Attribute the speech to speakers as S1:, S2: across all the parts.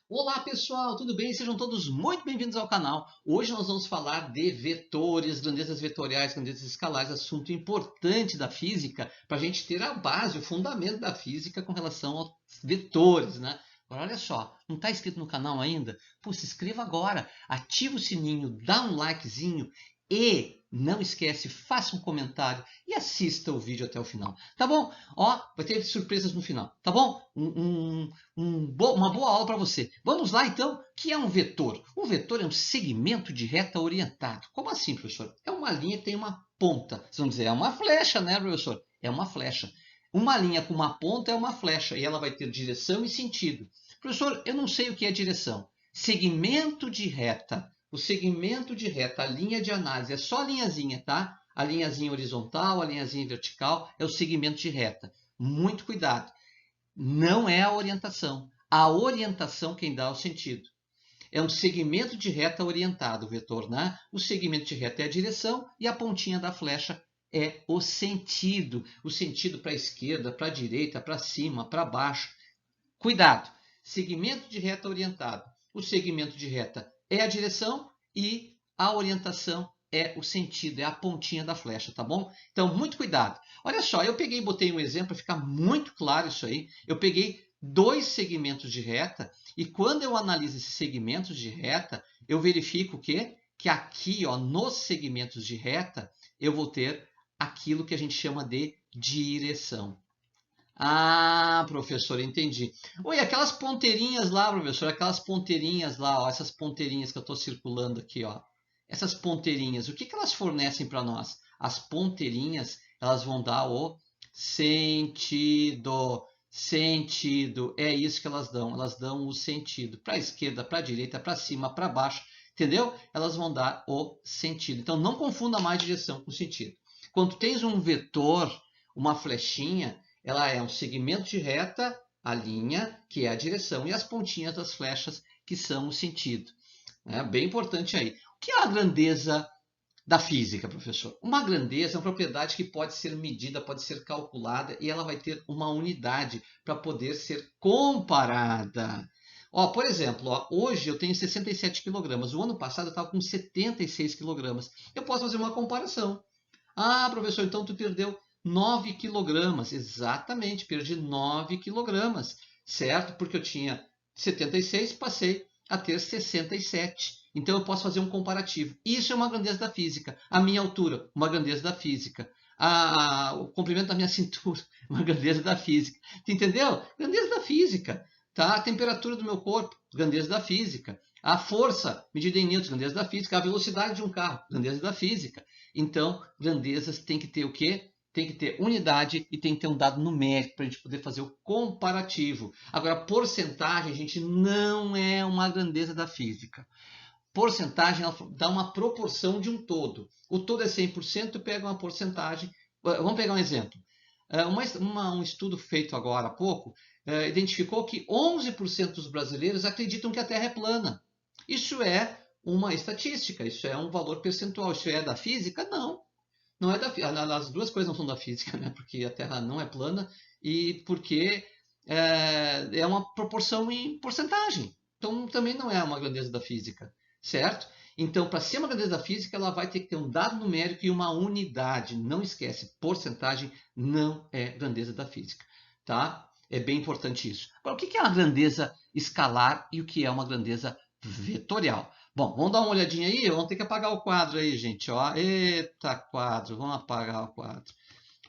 S1: Olá pessoal, tudo bem? Sejam todos muito bem-vindos ao canal. Hoje nós vamos falar de vetores, grandezas vetoriais, grandezas escalares, assunto importante da física, para a gente ter a base, o fundamento da física com relação aos vetores, né? Agora olha só, não está inscrito no canal ainda? Pô, se inscreva agora, ativa o sininho, dá um likezinho e não esquece, faça um comentário e assista o vídeo até o final, tá bom? Ó, vai ter surpresas no final, tá bom? Uma boa aula para você. Vamos lá então, o que é um vetor? Um vetor é um segmento de reta orientado. Como assim, professor? É uma linha que tem uma ponta. Vocês vão dizer, é uma flecha, né, professor? É uma flecha. Uma linha com uma ponta é uma flecha e ela vai ter direção e sentido. Professor, eu não sei o que é direção. Segmento de reta. O segmento de reta, a linha de análise, é só a linhazinha, tá? A linhazinha horizontal, a linhazinha vertical, é o segmento de reta. Muito cuidado. Não é a orientação. A orientação quem dá é o sentido. É um segmento de reta orientado, o vetor, né? O segmento de reta é a direção e a pontinha da flecha é o sentido. O sentido para a esquerda, para a direita, para cima, para baixo. Cuidado! Segmento de reta orientado. O segmento de reta é a direção e a orientação é o sentido, é a pontinha da flecha, tá bom? Então, muito cuidado. Olha só, eu peguei e botei um exemplo para ficar muito claro isso aí. Eu peguei dois segmentos de reta e quando eu analiso esses segmentos de reta, eu verifico o quê? Que aqui, ó, nos segmentos de reta, eu vou ter aquilo que a gente chama de direção. Ah, professor, entendi. Oi, aquelas ponteirinhas lá, professor, aquelas ponteirinhas lá, ó, essas ponteirinhas que eu estou circulando aqui, ó. Essas ponteirinhas, o que que elas fornecem para nós? As ponteirinhas, elas vão dar o sentido. Sentido, é isso que elas dão. Elas dão o sentido para a esquerda, para a direita, para cima, para baixo, entendeu? Elas vão dar o sentido. Então, não confunda mais direção com sentido. Quando tens um vetor, uma flechinha, ela é um segmento de reta, a linha, que é a direção, e as pontinhas das flechas, que são o sentido. É bem importante aí. O que é a grandeza da física, professor? Uma grandeza é uma propriedade que pode ser medida, pode ser calculada, e ela vai ter uma unidade para poder ser comparada. Ó, por exemplo, ó, hoje eu tenho 67 quilogramas. O ano passado eu estava com 76 quilogramas. Eu posso fazer uma comparação. Ah, professor, então tu perdeu 9 quilogramas. Exatamente, perdi 9 quilogramas, certo? Porque eu tinha 76, passei a ter 67. Então eu posso fazer um comparativo. Isso é uma grandeza da física. A minha altura, uma grandeza da física. O comprimento da minha cintura, uma grandeza da física. Tu entendeu? Grandeza da física. Tá? A temperatura do meu corpo, grandeza da física. A força, medida em newtons, grandeza da física. A velocidade de um carro, grandeza da física. Então, grandezas tem que ter o quê? Tem que ter unidade e tem que ter um dado numérico para a gente poder fazer o comparativo. Agora, porcentagem, gente, não é uma grandeza da física. Porcentagem ela dá uma proporção de um todo. O todo é 100%, pega uma porcentagem. Vamos pegar um exemplo. Um estudo feito agora há pouco identificou que 11% dos brasileiros acreditam que a Terra é plana. Isso é uma estatística, isso é um valor percentual. Isso é da física? Não. Não é da física. As duas coisas não são da física, né? Porque a Terra não é plana e porque é uma proporção em porcentagem. Então também não é uma grandeza da física, certo? Então, para ser uma grandeza da física, ela vai ter que ter um dado numérico e uma unidade. Não esquece, porcentagem não é grandeza da física, tá? É bem importante isso. Agora, o que é uma grandeza escalar e o que é uma grandeza vetorial? Bom, vamos dar uma olhadinha aí. Vamos ter que apagar o quadro aí, gente. Ó. Eita, quadro. Vamos apagar o quadro.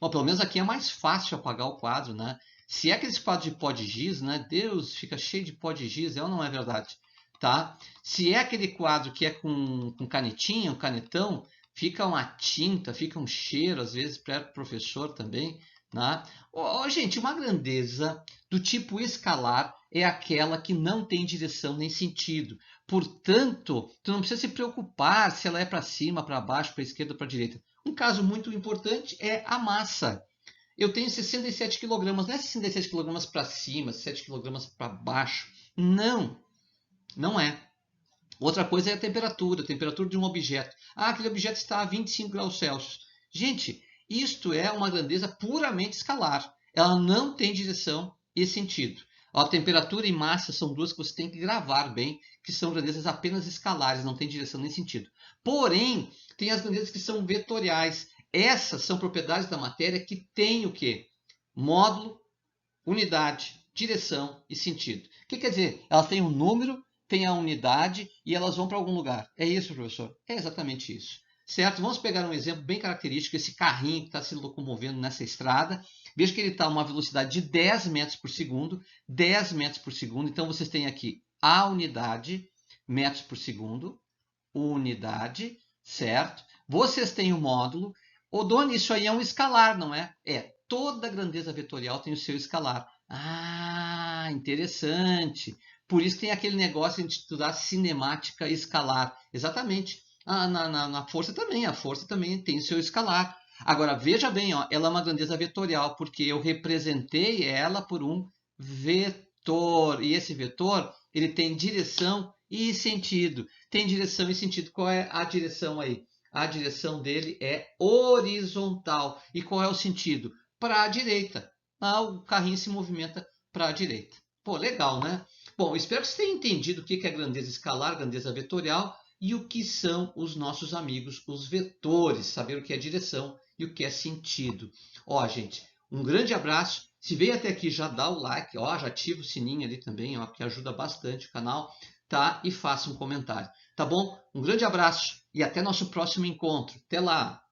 S1: Bom, pelo menos aqui é mais fácil apagar o quadro, né? Se é aqueles quadros de pó de giz, né? Deus, fica cheio de pó de giz. É ou não é verdade? Tá? Se é aquele quadro que é com canetinha, um canetão, fica uma tinta, fica um cheiro, às vezes, para o professor também. Né? Gente, uma grandeza do tipo escalar é aquela que não tem direção nem sentido. Portanto, tu não precisa se preocupar se ela é para cima, para baixo, para a esquerda ou para a direita. Um caso muito importante é a massa. Eu tenho 67 quilogramas. Não é 67 quilogramas para cima, 7 quilogramas para baixo. Não, não é. Outra coisa é a temperatura de um objeto. Ah, aquele objeto está a 25 graus Celsius. Gente, isto é uma grandeza puramente escalar. Ela não tem direção e sentido. A temperatura e massa são duas que você tem que gravar bem, que são grandezas apenas escalares, não tem direção nem sentido. Porém, tem as grandezas que são vetoriais. Essas são propriedades da matéria que têm o quê? Módulo, unidade, direção e sentido. O que quer dizer? Elas têm um número, têm a unidade e elas vão para algum lugar. É isso, professor? É exatamente isso. Certo? Vamos pegar um exemplo bem característico, esse carrinho que está se locomovendo nessa estrada. Veja que ele está a uma velocidade de 10 metros por segundo. 10 metros por segundo. Então, vocês têm aqui a unidade, metros por segundo. Unidade, certo? Vocês têm o módulo. Ô, Doni, isso aí é um escalar, não é? É. Toda grandeza vetorial tem o seu escalar. Ah, interessante. Por isso tem aquele negócio de estudar cinemática escalar. Exatamente. Na força também. A força também tem o seu escalar. Agora, veja bem, ó, ela é uma grandeza vetorial, porque eu representei ela por um vetor. E esse vetor, ele tem direção e sentido. Tem direção e sentido. Qual é a direção aí? A direção dele é horizontal. E qual é o sentido? Para a direita. O carrinho se movimenta para a direita. Pô, legal, né? Bom, espero que você tenha entendido o que é grandeza escalar, grandeza vetorial e o que são os nossos amigos, os vetores, saber o que é direção e o que é sentido. Ó, gente, um grande abraço. Se veio até aqui, já dá o like, ó, já ativa o sininho ali também, ó, que ajuda bastante o canal, tá? E faça um comentário, tá bom? Um grande abraço e até nosso próximo encontro. Até lá!